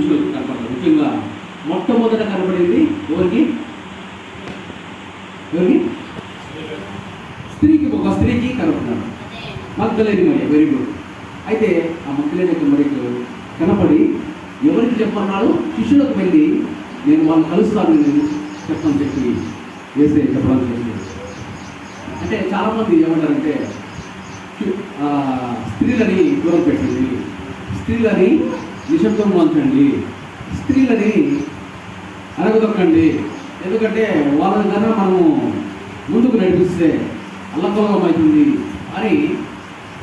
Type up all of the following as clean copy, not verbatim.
పురుషులకు కనపడతారు. ముఖ్యంగా మొట్టమొదట కనపడేది ఎవరికి? స్త్రీకి కనపడ్డాడు. మగ్దలేని మరియ. Very good. అయితే ఆ మగ్దలేని మరియకు కనపడి ఎవరికి చెప్పన్నాడు? శిష్యులకు వెళ్ళి నేను వాళ్ళు కలుస్తాను, నేను చెప్పని చెప్పి వేసే చెప్పడానికి చెప్పి. అంటే చాలామంది ఏమంటారంటే స్త్రీలని దూరం పెట్టండి, స్త్రీలని నిశ్శబ్దం ఉంచండి, స్త్రీలని అరగదొక్కండి, ఎందుకంటే వాళ్ళ కన్నా మనము ముందుకు నడిపిస్తే అల్లకల్లం అవుతుంది అని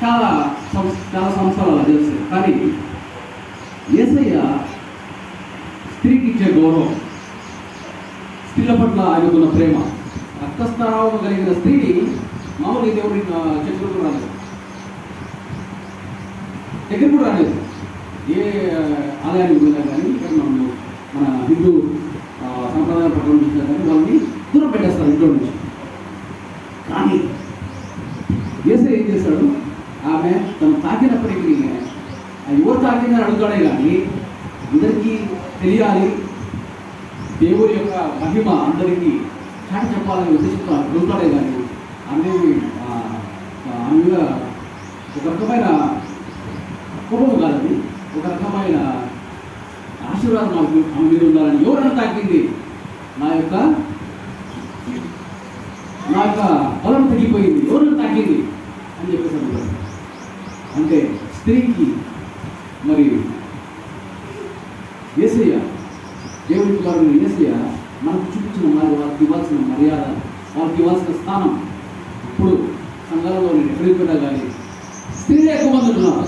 చాలా సంవత్సరాలు అలా చేస్తాయి. కానీ యేసయ్య స్త్రీకి ఇచ్చే గౌరవం, స్త్రీల పట్ల ఆయనకున్న ప్రేమ, రక్తస్రావం కలిగిన స్త్రీని మామూలుగా దేవుడి దగ్గర కూడా రాలేదు. ఏ ఆలయానికి వెళ్ళినా కానీ మనము మన హిందూ సంప్రదాయ ప్రకారం చూసినా కానీ వాళ్ళని దూరం పెట్టేస్తారు ఇంట్లో నుంచి. కానీ యేసయ్య ఏం చేశాడు? ఆమె తను తాకినప్పటికీ ఎవరు తాకిందని అడుగుతాడే కానీ అందరికీ తెలియాలి, దేవుడి యొక్క మహిమ అందరికీ చాటి చెప్పాలని ఉద్దేశంతో అడుగుతాడే కానీ ఆమె మీద ఒక రకమైన కోపం కాదని, ఒక రకమైన ఆశీర్వాదం ఆమె మీద ఉండాలని. ఎవరైనా తాకింది నా యొక్క పొలం తగ్గిపోయింది, ఎవరైనా తాకింది అని చెప్పేసి అనుకుంటారు. అంటే స్త్రీకి మరి యేసయ్య, దేవుడి కుమారుడు యేసయ్య మనకు చూపించిన వాళ్ళకి ఇవ్వాల్సిన మర్యాద, వాళ్ళకి ఇవ్వాల్సిన స్థానం. ఇప్పుడు సంఘాలలో నేను ఎక్కడికి పోయినా కానీ స్త్రీలు ఎక్కువ మంది ఉన్నారు.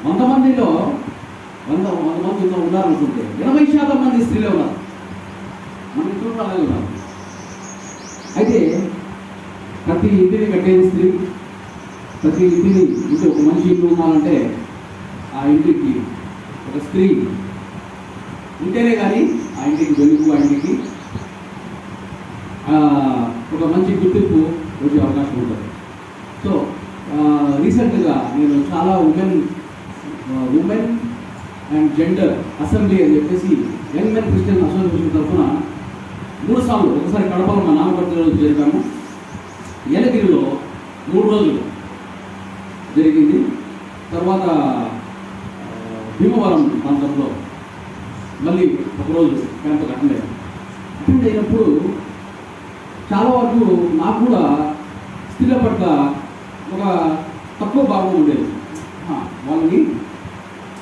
100 మందిలో 100 మంది ఉన్నారనుకుంటే 80% మంది స్త్రీలే ఉన్నారు. మన ఇంట్లో అలాగే ఉన్నారు. అయితే ప్రతి ఇంటిని కట్టేది స్త్రీ. ప్రతి ఇంటిని ఇంటి ఒక మనిషి ఇల్లు ఉండాలంటే ఆ ఇంటికి ఒక స్త్రీ ఉంటేనే కానీ ఆ ఇంటికి వెలుగు, ఆ ఇంటికి ఒక మంచి గుర్తింపు వచ్చే అవకాశం ఉంటుంది. సో రీసెంట్గా నేను చాలా ఉమెన్ అండ్ జెండర్ అసెంబ్లీ అని చెప్పేసి యంగ్ మెన్ క్రిస్టియన్ అసోసియేషన్ తరఫున 3 సార్లు, ఒకసారి కడపలో మా నాన్నపర్తి రోజు జరిగాము, ఏలగిరిలో 3 రోజులు జరిగింది. తర్వాత భీమవరం ప్రాంతంలో మళ్ళీ ఒకరోజు క్యాంపు అటెండ్ అయినప్పుడు చాలా వరకు నాకు కూడా స్త్రీల పట్ల ఒక తక్కువ భావం ఉండేది. వాళ్ళని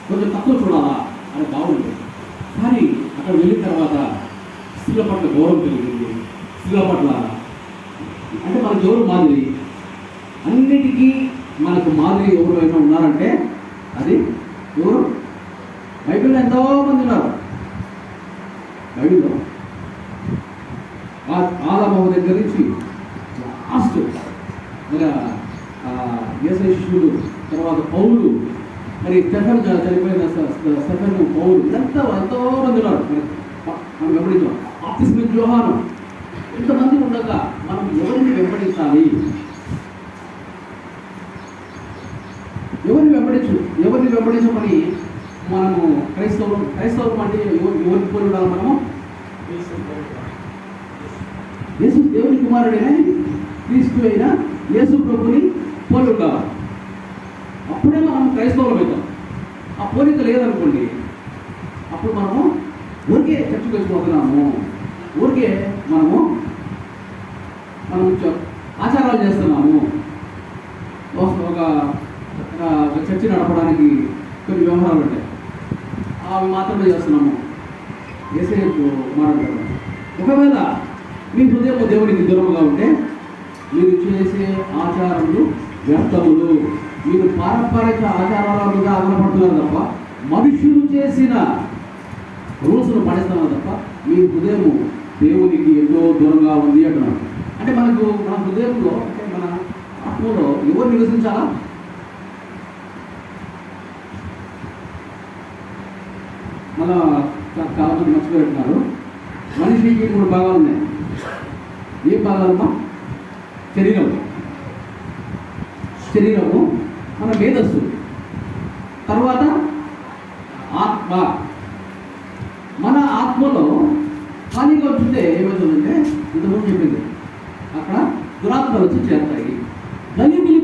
కొంచెం తక్కువ చూడాలా అనే భావం ఉండేది. కానీ అక్కడ వెళ్ళిన తర్వాత స్త్రీల పట్ల గౌరవం కలిగింది. స్త్రీల పట్ల అంటే మనకు ఎవరు మాదిరి, అన్నిటికీ మనకు మాదిరి ఎవరైనా ఉన్నారంటే అది ఎవరు? బైబిల్లో ఎంతోమంది ఉన్నారు. బైబిల్లో ఆదాము దగ్గర నుంచి లాస్ట్ యేసయ్య శిష్యులు, తర్వాత పౌలు, మరి స్టెఫెన్ చనిపోయిన స్టెఫెన్, పౌలు, ఎంతోమంది ఉన్నారు. మనం వెంబడించాం. బాప్తిస్మ యోహాను, ఇంతమంది ఉండగా మనం ఎవరిని వెంబడించాలి? ఎవరిని వెంబడించమని మనము క్రైస్తవం అంటే ఎవరికి పోలి ఉండాలి? మనము యేసు దేవుని కుమారుడైన క్రీస్తు అయిన యేసు ప్రభుని పోలి ఉండాలి. అప్పుడే మనం క్రైస్తవులం అవుతాం. ఆ పోలిక లేదనుకోండి, అప్పుడు మనము ఊరికే చర్చకు వచ్చిపోతున్నాము, ఊరికే మనం ఆచారాలు చేస్తున్నాము. ఒక చర్చ నడపడానికి కొన్ని వ్యవహారాలు ఉంటాయి, అవి మాత్రమే చేస్తున్నాము. యేసయ్యకు మాట్లాడతారు. ఒకవేళ మీ హృదయం దేవునికి దూరంగా ఉంటే మీరు చేసే ఆచారములు వ్యర్థములు. మీరు పారంపరిక ఆచారాల మీద ఆధారపడుతున్నారు తప్ప మనుషులు చేసిన రూల్స్ను పాటిస్తున్నారు తప్ప మీ హృదయం దేవునికి ఎంతో దూరంగా ఉంది అంటున్నారు. అంటే మన హృదయంలో, అంటే మన ఆత్మలో ఎవరు నివసించాలా? మన చాలా మంది మర్చిపోతున్నారు. మనిషికి 3 భాగాలు ఉన్నాయి. ఏ భాగాలమ్మా? శరీరము, మన మేధస్సు, తర్వాత ఆత్మ. మన ఆత్మలో ఖాళీగా ఉంటే ఏమవుతుందంటే ఇంతకుముందు చెప్పింది, అక్కడ దురాత్మలు వచ్చి చేస్తాయి, గలిబిలి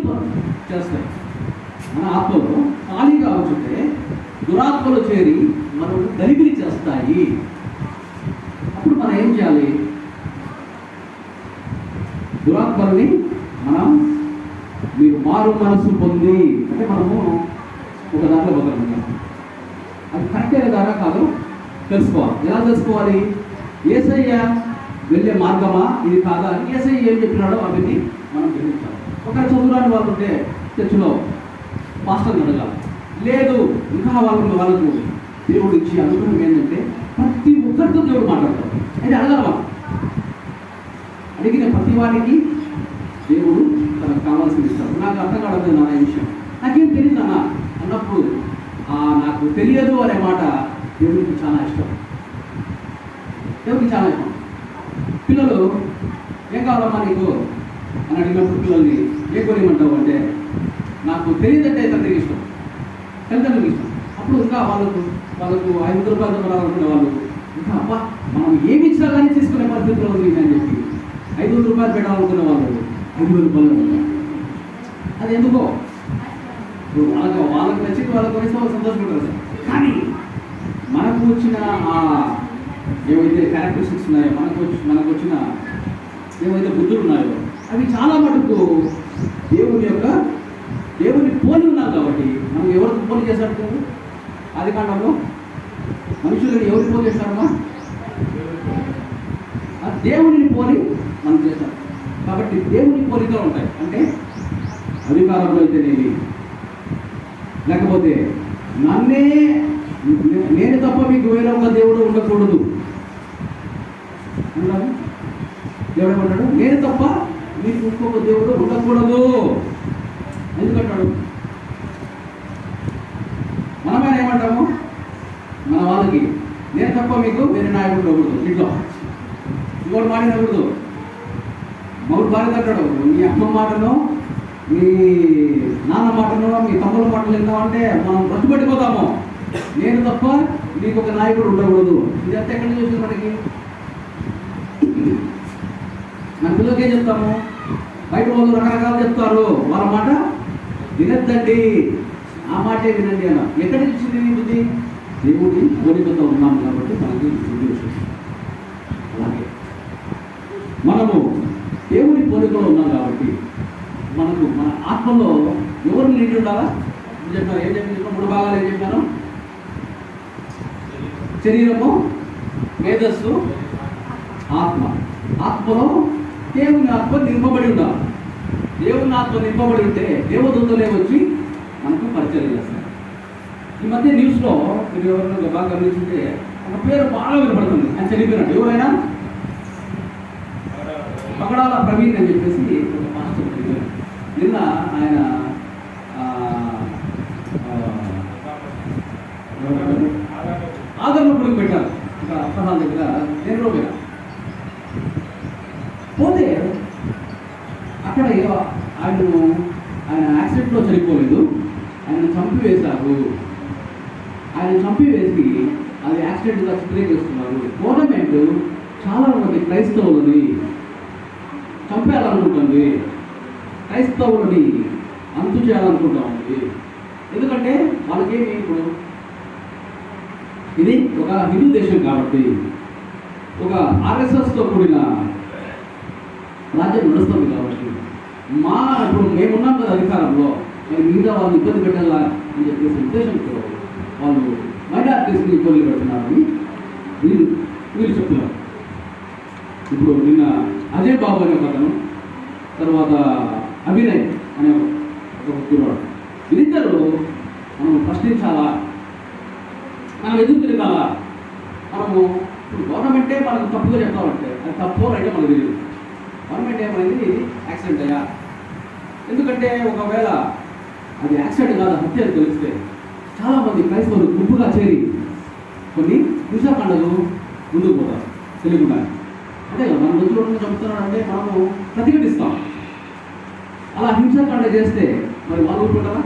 చేస్తాయి. మన ఆత్మలో ఖాళీగా ఉంటే దురాత్మలు చేరి మనం గలిబిలి చేస్తాయి. అప్పుడు మనం ఏం చేయాలి? దురాత్మల్ని మీరు మారు మనసు పొంది అంటే మనము ఒక దాంట్లో పోతాం. అది కరెక్టే దారా కాదు తెలుసుకోవాలి. ఎలా తెలుసుకోవాలి? యేసయ్య వెళ్ళే మార్గమా ఇది కాదా అని యేసయ్య ఏం చెప్పినాడో అవన్నీ మనం గ్రహించాలి. ఒకరి చదువురాని వాళ్ళు ఉంటే చర్చిలో పాస్టర్ని అడగాలి. లేదు ఇంకా వాళ్ళకు దేవుడు ఇచ్చి అనుగ్రహం ఏంటంటే ప్రతి ఒక్కరితో దేవుడు మాట్లాడతాడు. అయితే అడగాలి వాళ్ళు. అడిగిన ప్రతి వారికి దేవుడు తనకు కావాల్సింది ఇస్తాడు. నాకు అర్థం కావట్లేదు నా విషయం, నాకేం తెలియదు అన్నప్పుడు నాకు తెలియదు అనే మాట దేవుడికి చాలా ఇష్టం. దేవుడికి చాలా ఇష్టం. పిల్లలు ఏం కావాలమ్మా నీకు అని అడిగినప్పుడు పిల్లల్ని ఏ కొనిమంటావు అంటే నాకు తెలియదంటే తండ్రికి ఇష్టం, తల్లిదండ్రులకు ఇష్టం. అప్పుడు ఇంకా వాళ్ళకు 500 రూపాయలు కొనాలనుకునే వాళ్ళు ఇంకా అబ్బా మనం ఏమి ఇచ్చినా కానీ తీసుకునే పరిస్థితిలో ఉంది అని చెప్పి 500 రూపాయలు పెట్టాలనుకునే వాళ్ళు 5,000 రూపాయలు. అది ఎందుకో వాళ్ళకి నచ్చింది వాళ్ళకి కొనేసి వాళ్ళు సంతోషపడతారు సార్. కానీ మనకు వచ్చిన ఏవైతే క్యారెక్టరిస్టిక్స్ ఉన్నాయో మనకు వచ్చిన ఏవైతే బుద్ధులు ఉన్నాయో అవి చాలా మటుకు దేవుని పోలి ఉన్నాం కాబట్టి మనం ఎవరికి పోలి చేశాడు కదా? ఆది కాండంలో మనుషులను ఎవరికి పోలి చేశారమ్మా? దేవుని పోలి మనం చేశాం కాబట్టి దేవుని పోలికలు ఉంటాయి. అంటే అధికారంలో అయితేనేది, లేకపోతే నేను తప్ప మీకు వేరొక దేవుడు ఉండకూడదు అన్నాడు. దేవుడు ఏమన్నాడు? నేను తప్ప మీకు ఇంకొక దేవుడు ఉండకూడదు. ఎందుకంటాడు? మనమైనా ఏమంటాము మన వాళ్ళకి? నేను తప్ప మీకు వేరే నాయకుడు ఉండకూడదు, ఇంట్లో ఇంకోటి మాట్లాడకూడదు. మౌడు భార్య అంటాడు, మీ అమ్మ మాటను మీ నాన్న మాటను మీ తమ్ముల మాటలు విన్నామంటే మనం బ్రతుపెట్టిపోతాము. నేను తప్ప మీకు ఒక నాయకుడు ఉండకూడదు. ఇదంతా ఎక్కడ చూసింది మనకి? మన పిల్లలకి ఏం చెప్తాము? బయట వాళ్ళు రకరకాలు చెప్తారు, వాళ్ళ మాట వినద్దండి, ఆ మాటే వినండి అన్న. ఎక్కడ చూసింది ఇది? దేవుడి పోలికతో ఉన్నాము కాబట్టి మనకి బుద్ధి వస్తుంది. అలాగే మనము దేవుడి పోలికలో ఉన్నాం కాబట్టి మనకు మన ఆత్మలో ఎవరు నిండి ఉండాలా? చెప్పాను. ఏం చెప్పిన 3 భాగాలు ఏం చెప్పాను? శరీరము, మేధస్సు, ఆత్మ. ఆత్మలో దేవుని ఆత్మ నింపబడి ఉండాలి. దేవుని ఆత్మ నింపబడి ఉంటే దేవదూతలే వచ్చి మనకు పరిచయం చేస్తారు. ఈ మధ్య న్యూస్లో మీరు ఎవరైనా బాగా గమనించుంటే ఒక పేరు బాగా వినపడుతుంది. ఆయన చనిపోయినట్టు. ఎవరైనా పగడాల ప్రవీణ్ అని చెప్పేసి ఒక మాస్టర్ చనిపోయారు. నిన్న ఆయన ఆదరణపుడికి పెట్టారు. ఇక్కడ అప్పహాల దగ్గర నేను పోయినా పోతే అక్కడ ఆయన యాక్సిడెంట్లో చనిపోలేదు, ఆయన చంపివేశారు. ఆయన చంపివేసి అది యాక్సిడెంట్గా చిత్రీకరిస్తున్నారు. గవర్నమెంట్ చాలా మంది క్రైస్తవులని చంపేయాలనుకుంటుంది, క్రైస్తవులని అంతు చేయాలనుకుంటా ఉంది. ఎందుకంటే వాళ్ళకేమి ఇప్పుడు ఇది ఒక హిందూ దేశం కాబట్టి ఒక ఆర్ఎస్ఎస్తో కూడిన రాజ్యం నడుస్తుంది కాబట్టి ఇప్పుడు మేమున్నాం కదా అధికారంలో, మరి మిగతా వాళ్ళని ఇబ్బంది పెట్టాలా అని చెప్పేసి ఉద్దేశంతో వాళ్ళు మైనారిటీస్ని ఇబ్బంది పెడుతున్నారని వీళ్ళు చెప్తున్నారు. ఇప్పుడు నిన్న అజయ్ బాబు అనే ఒక అతను, తర్వాత అభినయ్ అనే ఒక కుర్రాడు, వీరిద్దరూ మనం ప్రశ్నించాలా, మనం ఎదురు తిరగాలా? మనము ఇప్పుడు గవర్నమెంటే మనకు తప్పుగా చెప్తామంటే అది తప్పు రైతే మనకు తెలియదు. గవర్నమెంట్ ఏమైంది యాక్సిడెంట్ అయ్యా, ఎందుకంటే ఒకవేళ అది యాక్సిడెంట్ కాదు హత్య అని తెలిస్తే చాలామంది క్రైస్తవులు గుంపుగా చేరి కొన్ని హింసాకాండలు ముందుకు పోతారు తెలియకుండా. అంటే మన రోజులో చెప్తున్నాడంటే మనము ప్రతిఘటిస్తాం. అలా హింసాకాండ చేస్తే మరి వాళ్ళు ఊరుకుంటారా?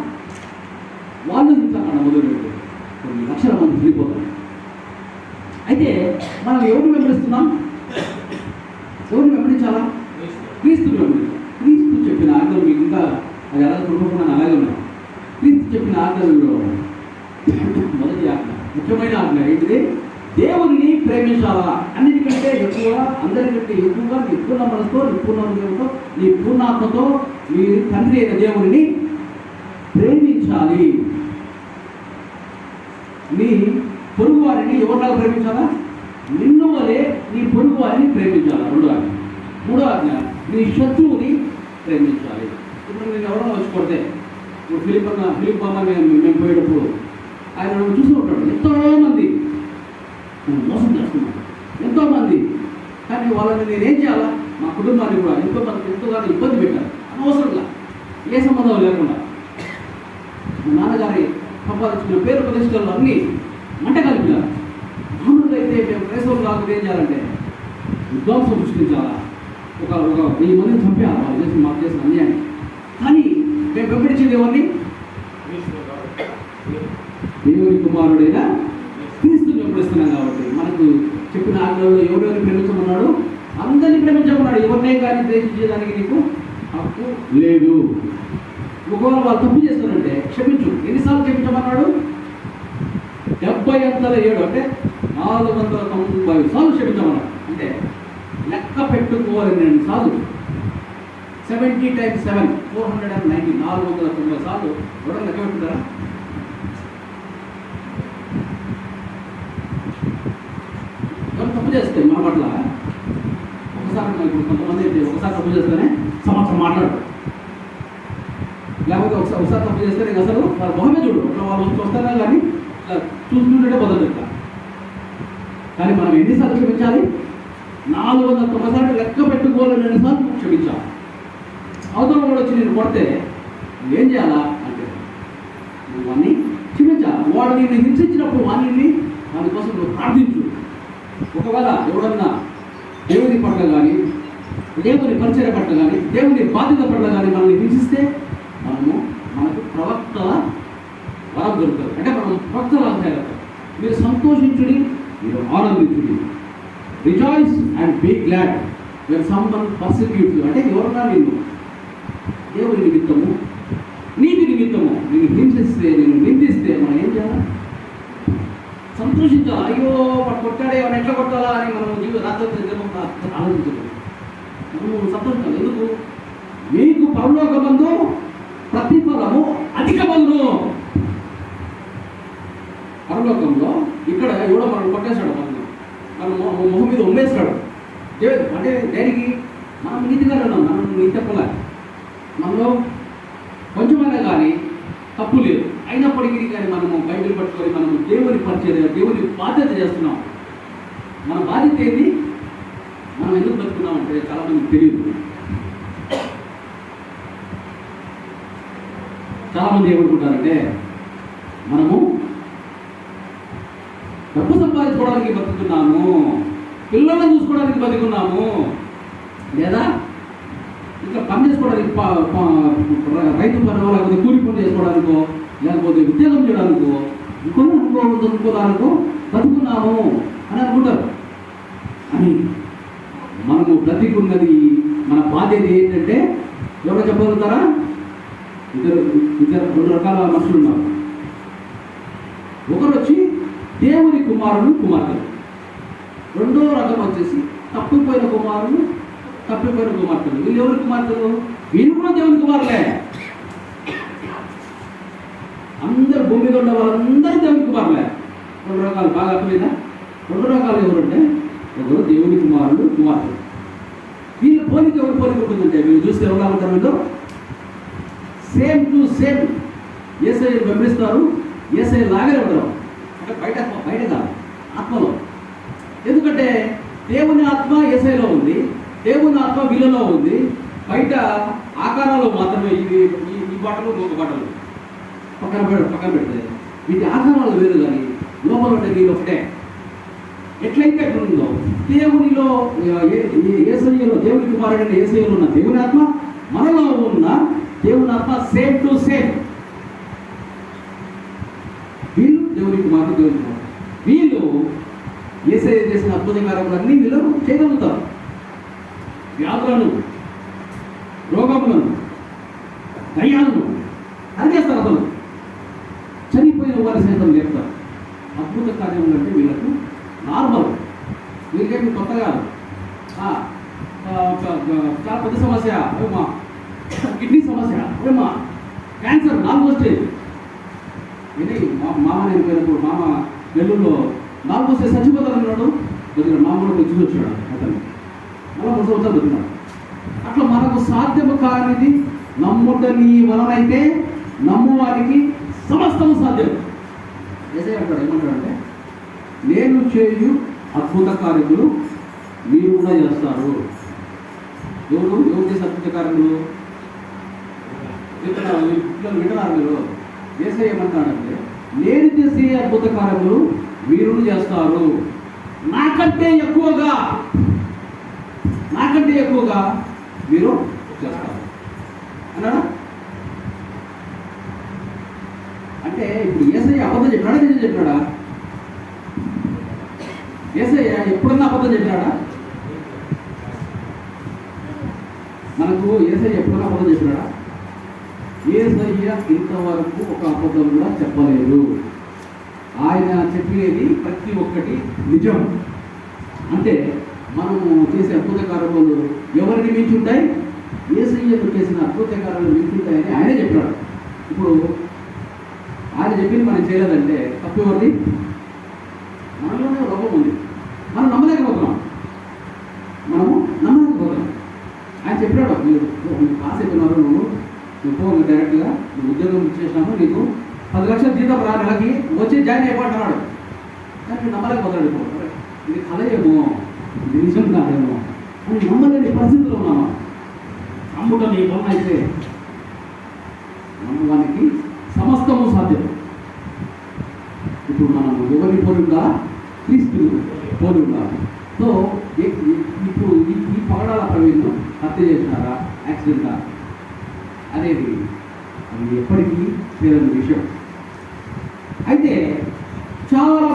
వాళ్ళు హింసాకాండ మొదలుపెట్టి కొన్ని లక్షల మంది వెళ్ళిపోతాం. అయితే మనం ఎవరిని వెంబడిస్తున్నాం? ఎవరిని వెంబడించాలా? క్రీస్తుని వెంబడించాలి. క్రీస్తు చెప్పిన ఆజ్ఞలు మీకు ఇంకా అది ఎలా కుటుంబం అలాగే ఉన్నాయి. క్రీస్తు చెప్పిన ఆజ్ఞలలో మొదటి ఆజ్ఞ, ముఖ్యమైన ఆజ్ఞ ఏంటిది? దేవుని ప్రేమించాలా. అన్నిటికంటే ఎక్కువ, అందరికంటే ఎక్కువగా నీ పూర్ణ మనసుతో, నీ పూర్ణ హృదయంతో, నీ పూర్ణాత్మతో నీ తండ్రి అయిన దేవుడిని ప్రేమించాలి. నీ పొరుగు వారిని ఎవరిలాగా ప్రేమించాలా? నిన్ను వలే నీ పొరుగు వారిని ప్రేమించాలా. రెండో ఆజ్ఞ. మూడో ఆజ్ఞ, నీ శత్రువుని ప్రేమించాలి. ఇప్పుడు నేను ఎవరన్నా వచ్చి కొడితే, ఇప్పుడు ఫిలిప్ బామ్మ మేము పోయేటప్పుడు ఆయన చూస్తూ ఉంటాడు. ఎంతోమంది మోసం చేస్తున్నాడు, ఎంతోమంది. కానీ వాళ్ళని నేనేం చేయాలా? మా కుటుంబాన్ని కూడా ఎంతోగానో ఇబ్బంది పెట్టాను అనవసరంగా, ఏ సంబంధం లేకుండా. మా నాన్నగారి సంపాదించుకున్న పేరు ప్రతిష్టలు అన్నీ మంట కలిపినారు. మామూలుగా అయితే మేము క్రైస్తవులు కాకుండా ఏం చేయాలంటే విధ్వంసం సృష్టించాలా, ఒక 1000 మందిని చంపేయాలి వాళ్ళు చేసి మాకు చేసిన అన్యాయం. కానీ మేము వెంబడించేది ఎవరిని? దేవుని కుమారుడైన క్రీస్తుని వెంబడిస్తున్నాం. కాబట్టి మనకు చెప్పిన ఆజ్ఞలలో ఎవరెవరిని ప్రేమించమన్నాడు? అందరినీ ప్రేమించమన్నాడు. ఎవరినే కానీ ద్వేషించేదానికి నీకు హక్కు లేదు. ఒకవేళ వాళ్ళు తప్పు చేస్తారంటే క్షమించు. ఎన్నిసార్లు క్షమించమన్నాడు? 70 అంటే 490 సార్లు క్షమించమన్నాడు. అంటే లెక్క పెట్టుకోవాలని 2 సార్లు, 70 × 7 490, 490 సార్లు. ఎవరైనా లెక్క పెట్టుకుంటారా? ఎవరు తప్పు చేస్తే మన పట్ల ఒకసారి, ఇప్పుడు కొంతమంది అయితే ఒకసారి తప్పు చేస్తేనే సంవత్సరం మాట్లాడతారు. లేకపోతే ఒకసారి తప్పు చేస్తే నేను అసలు వాళ్ళ మొహమే చూడు, వాళ్ళు వస్తారా కానీ చూసుకుంటుంటే బదులుతా. కానీ మనం ఎన్నిసార్లు క్షమించాలి? 490 సార్లు లెక్క పెట్టుకోవాలని 2 సార్లు క్షమించాలి. అవతల వాడు వచ్చి నేను కొడితే ఏం చేయాలా అంటే నువ్వు వాడిని క్షమించాలి. వాడు నేను హింసించినప్పుడు వాని కోసం నువ్వు ప్రార్థించు. ఒకవేళ ఎవడన్నా దేవుని పట్ల కానీ, దేవుని పరిచయ పట్ల కానీ, దేవుని బాధ్యత పట్ల కానీ మనల్ని హింసిస్తే మనకు ప్రవక్తల వరం దొరుకుతుంది. అంటే మనం ప్రవక్తల తయారవుతాం. మీరు సంతోషించుడి, మీరు ఆనందించుడి. Rejoice and be glad when someone persecutes. అంటే ఎవరన్నా నిన్ను దేవుని నిమిత్తము, నీతి నిమిత్తము నేను హింసిస్తే, నేను నిందిస్తే మనం ఏం చేయాలి? సంతోషించాలి. అయ్యో వాడు కొట్టాడే, వాడు ఎట్లా కొట్టాలా అని మనం రాత్రి ఆలోచించాలి. మనం సంతోషించాలి. ఎందుకు? మీకు పరలోకమందు ప్రతిఫలము అధికమగును. పరలోకంలో ఇక్కడ ఎవడో మనం కొట్టేశాడు, మనం మొహం మీద ఉమ్మేస్తాడు. అంటే దేనికి? మనం నీతిగానే ఉన్నాం, మనం నీతి చెప్పలే, మనలో కొంచెమైనా కానీ తప్పు లేదు. అయినప్పటికీ కానీ మనము బైబిల్ పట్టుకొని మనము దేవుని పరిచయం, దేవుని బాధ్యత చేస్తున్నాం. మన బాధ్యత ఏంటి? మనం ఎందుకు బతుకున్నామంటే చాలామందికి తెలియదు. చాలామంది ఏమనుకుంటారంటే మనము డబ్బు సంపాదించుకోవడానికి బతుకున్నాము, పిల్లలను చూసుకోవడానికి బతుకున్నాము, లేదా ఇంకా పని చేసుకోవడానికి రైతు పనులు, లేకపోతే కూలి పని చేసుకోవడానికో, లేకపోతే ఉద్యోగం చేయడానికో, ఇంకోదానికో బతుకున్నాము అని అనుకుంటారు. అని మనము బ్రతికున్నది, మన బాధ్యత ఏంటంటే ఎవరో చెప్పగలుగుతారా? ఇద్దరు 2 రకాల మనుషులు ఉన్నారు. ఒకరు వచ్చి దేవుని కుమారుడు, కుమార్తెలు. రెండో రకం వచ్చేసి తప్పిపోయిన కుమారుడు, తప్పిపోయిన కుమార్తెలు. వీళ్ళు ఎవరి కుమార్తెలు? వీళ్ళు కూడా దేవుని కుమారులే. అందరు భూమి మీద ఉన్న వాళ్ళందరూ దేవుని కుమారులే. 2 రకాలు బాగా అర్థమైందా? 2 రకాలు ఎవరంటే ఒకరు దేవుని కుమారుడు, కుమార్తెలు. వీళ్ళు పోలిక ఎవరు పోలిక ఉంటుందంటే వీళ్ళు చూస్తే ఎవరు ఉంటారు? వీళ్ళు సేమ్ టు సేమ్ యేసయ్య వెంబడిస్తారు, యేసయ్య లాగానే ఉంటారు. అంటే బయట కాదు, ఆత్మలో. ఎందుకంటే దేవుని ఆత్మ యేసయ్యలో ఉంది, దేవుని ఆత్మ వీళ్ళలో ఉంది. బయట ఆకారాలు మాత్రమే ఈ బట్టలు, ఒక బట్టలు పక్కన పెడితే వీటి ఆకారాలు వేరు, కానీ లోపల ఉంటే వీళ్ళు ఒకటే. ఎట్లయితే ఉందో దేవునిలో, యేసయ్యలో, దేవుని కుమారుడైన యేసయ్యలో ఉన్న దేవుని ఆత్మ, మనలో ఉన్న దేవుని ఆత్మ సేమ్ టు సేమ్. వీళ్ళు దేవుని కుమారుడు, దేవుని కుమారుడు. యేసయ్య చేసిన అద్భుత కార్యములన్నీ వీళ్ళు చేయగలుగుతారు. వ్యాధులను, రోగములను, దయ్యాలను అరిగేస్తారు. అసలు చనిపోయిన వారి సైతం లేపుతారు. అద్భుత కార్యములు అంటే వీళ్ళకు నార్మల్, వీరికేమి కొత్త కాదు. చాలా పెద్ద సమస్య ఏమా, కిడ్నీ సమస్య ఏమా, క్యాన్సర్ 4వ స్టేజ్. ఇది మామ నేను పోయినప్పుడు మామ నెల్లూరులో 4వ స్టేజ్ చచ్చిపోతారన్నాడు. కొద్దిగా మామూలు వచ్చి వచ్చాడు అతను, 40 సంవత్సరాలు బతున్నాడు. అట్లా మనకు సాధ్యము కానిది నమ్ముట నీ వలనైతే నమ్మువారికి సమస్తము సాధ్యం. యేసయ్య అంటాడు, ఏమంటాడంటే నేను చేయు అద్భుత కార్యములు మీరు కూడా చేస్తారు. ఎవరు చేసే అద్భుత కార్యములు వింటున్నారు మీరు. యేసయ్య ఏమంటాడంటే నేను చేసే అద్భుత కార్యములు మీరు చేస్తారు, నాకంటే ఎక్కువగా మీరు చేస్తారు అన్నాడా? అంటే ఇప్పుడు యేసయ్య అబద్ధం చెప్పినాడా, నిజం చెప్పినాడా? యేసయ్య ఎప్పుడన్నా అబద్ధం చెప్పినాడా? మనకు యేసయ్య ఎప్పుడన్నా అబద్ధం చెప్పినాడా? యేసయ్య ఇంతవరకు ఒక అబద్ధం కూడా చెప్పలేదు. ఆయన చెప్పేది ప్రతి ఒక్కటి నిజం. అంటే మనము చేసే అద్భుత కార్యములు ఎవరిని మించి ఉంటాయి? యేసయ్యకు చేసిన అద్భుత కార్యాలు మించి ఉంటాయని ఆయనే చెప్పాడు. ఇప్పుడు ఆయన చెప్పింది మనం చేయలేదంటే తప్పు ఎవరిది? మనలోనే లోపం ఉంది. మనం నమ్మలేకపోతున్నాం. ఆయన చెప్పాడు, మీరు పాస్ అయిపోయినారు, నువ్వు డైరెక్ట్గా నువ్వు ఉద్యోగం ఇచ్చేసినాము, నీకు 10 లక్షల జీతం రా, నెలకి వచ్చి జాయిన్ అయిపోతున్నాడు. కానీ నమ్మలేకపోతాడు. ఇప్పుడు ఇది కళ ఏమో, ఇది నిజం కాదేమో అని నమ్మలేని పరిస్థితుల్లో ఉన్నామా? నమ్ముట నీ వలన అయితే నమ్మడానికి సమస్తము సాధ్యం. ఇప్పుడు మనం ఎవరిని పోలి ఉండాలా? క్రీస్తుని పోలి ఉండాలి. సో ఇప్పుడు ఈ పగడాల ప్రవీణ్ను హత్య చేసినారా, యాక్సిడెంటా అనేది అది ఎప్పటికీ తెలియని విషయం. అయితే చాలా